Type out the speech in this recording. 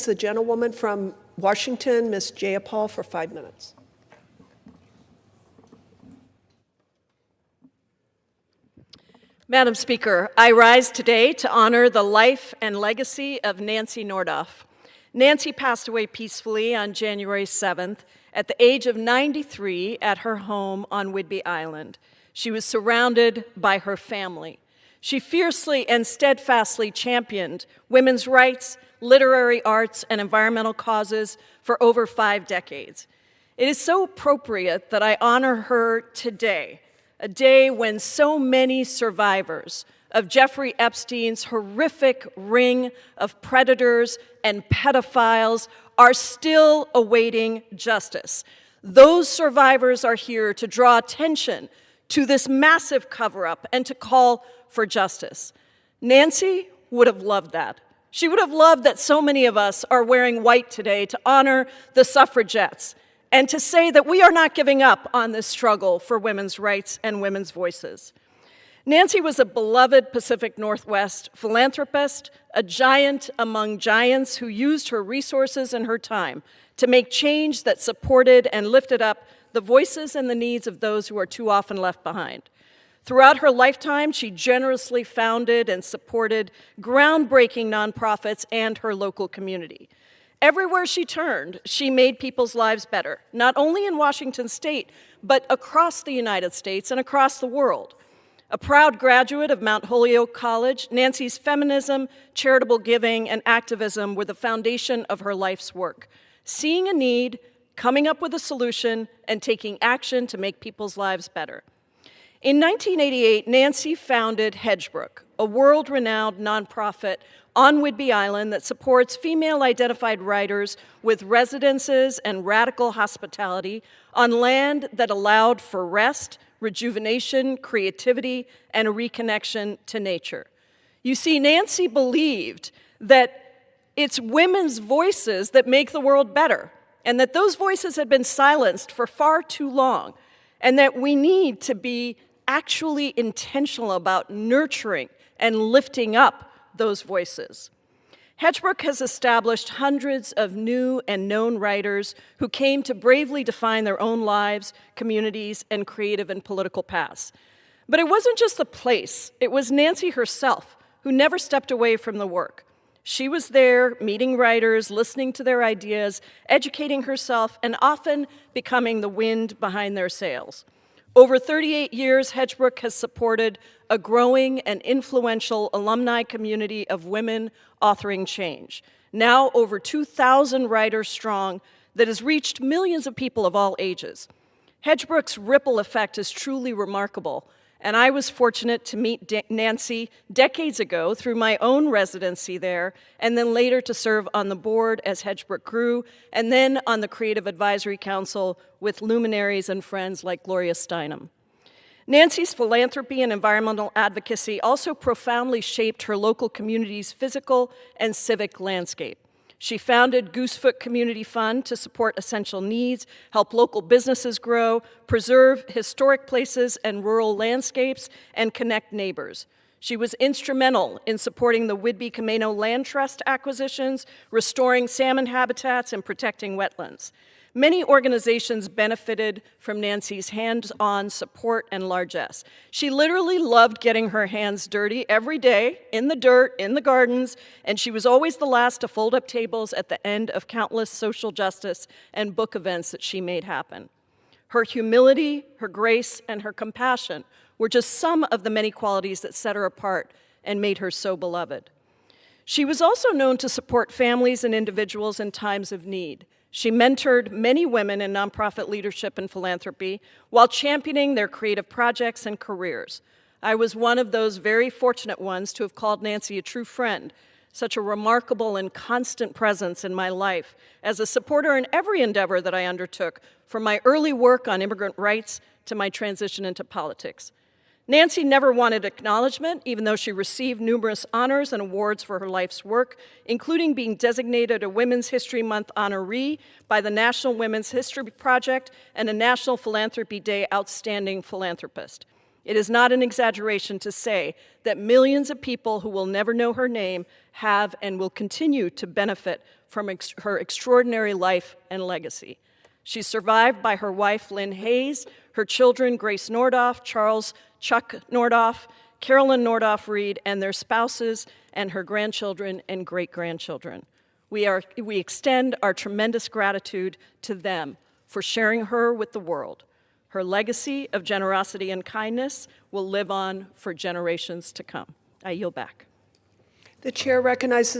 the gentlewoman from Washington, Ms. Jayapal, for 5 minutes. Madam Speaker, I rise today to honor the life and legacy of Nancy Nordhoff. Nancy passed away peacefully on January 7th at the age of 93 at her home on Whidbey Island. She was surrounded by her family. She fiercely and steadfastly championed women's rights, literary arts, and environmental causes for over 5 decades. It is so appropriate that I honor her today, a day when so many survivors of Jeffrey Epstein's horrific ring of predators and pedophiles are still awaiting justice. Those survivors are here to draw attention to this massive cover-up and to call for justice. Nancy would have loved that. She would have loved that so many of us are wearing white today to honor the suffragettes and to say that we are not giving up on this struggle for women's rights and women's voices. Nancy was a beloved Pacific Northwest philanthropist, a giant among giants who used her resources and her time to make change that supported and lifted up the voices and the needs of those who are too often left behind. Throughout her lifetime, she generously founded and supported groundbreaking nonprofits and her local community. Everywhere she turned, she made people's lives better, not only in Washington state, but across the United States and across the world. A proud graduate of Mount Holyoke College, Nancy's feminism, charitable giving, and activism were the foundation of her life's work. Seeing a need, coming up with a solution, and taking action to make people's lives better. In 1988, Nancy founded Hedgebrook, a world-renowned nonprofit on Whidbey Island that supports female-identified writers with residences and radical hospitality on land that allowed for rest, rejuvenation, creativity, and a reconnection to nature. You see, Nancy believed that it's women's voices that make the world better, and that those voices had been silenced for far too long, and that we need to be actually intentional about nurturing and lifting up those voices. Hedgebrook has established hundreds of new and known writers who came to bravely define their own lives, communities, and creative and political paths. But it wasn't just the place, it was Nancy herself who never stepped away from the work. She was there meeting writers, listening to their ideas, educating herself, and often becoming the wind behind their sails. Over 38 years, Hedgebrook has supported a growing and influential alumni community of women authoring change, now over 2,000 writers strong, that has reached millions of people of all ages. Hedgebrook's ripple effect is truly remarkable, and I was fortunate to meet Nancy decades ago through my own residency there, and then later to serve on the board as Hedgebrook grew, and then on the Creative Advisory Council with luminaries and friends like Gloria Steinem. Nancy's philanthropy and environmental advocacy also profoundly shaped her local community's physical and civic landscape. She founded Goosefoot Community Fund to support essential needs, help local businesses grow, preserve historic places and rural landscapes, and connect neighbors. She was instrumental in supporting the Whidbey-Camano Land Trust acquisitions, restoring salmon habitats, and protecting wetlands. Many organizations benefited from Nancy's hands-on support and largesse. She literally loved getting her hands dirty every day, in the dirt, in the gardens, and she was always the last to fold up tables at the end of countless social justice and book events that she made happen. Her humility, her grace, and her compassion were just some of the many qualities that set her apart and made her so beloved. She was also known to support families and individuals in times of need. She mentored many women in nonprofit leadership and philanthropy while championing their creative projects and careers. I was one of those very fortunate ones to have called Nancy a true friend, such a remarkable and constant presence in my life as a supporter in every endeavor that I undertook, from my early work on immigrant rights to my transition into politics. Nancy never wanted acknowledgement, even though she received numerous honors and awards for her life's work, including being designated a Women's History Month honoree by the National Women's History Project and a National Philanthropy Day Outstanding Philanthropist. It is not an exaggeration to say that millions of people who will never know her name have and will continue to benefit from her extraordinary life and legacy. She's survived by her wife, Lynn Hayes, her children, Grace Nordoff, Charles Chuck Nordoff, Carolyn Nordoff Reed, and their spouses, and her grandchildren and great-grandchildren. We extend our tremendous gratitude to them for sharing her with the world. Her legacy of generosity and kindness will live on for generations to come. I yield back. The chair recognizes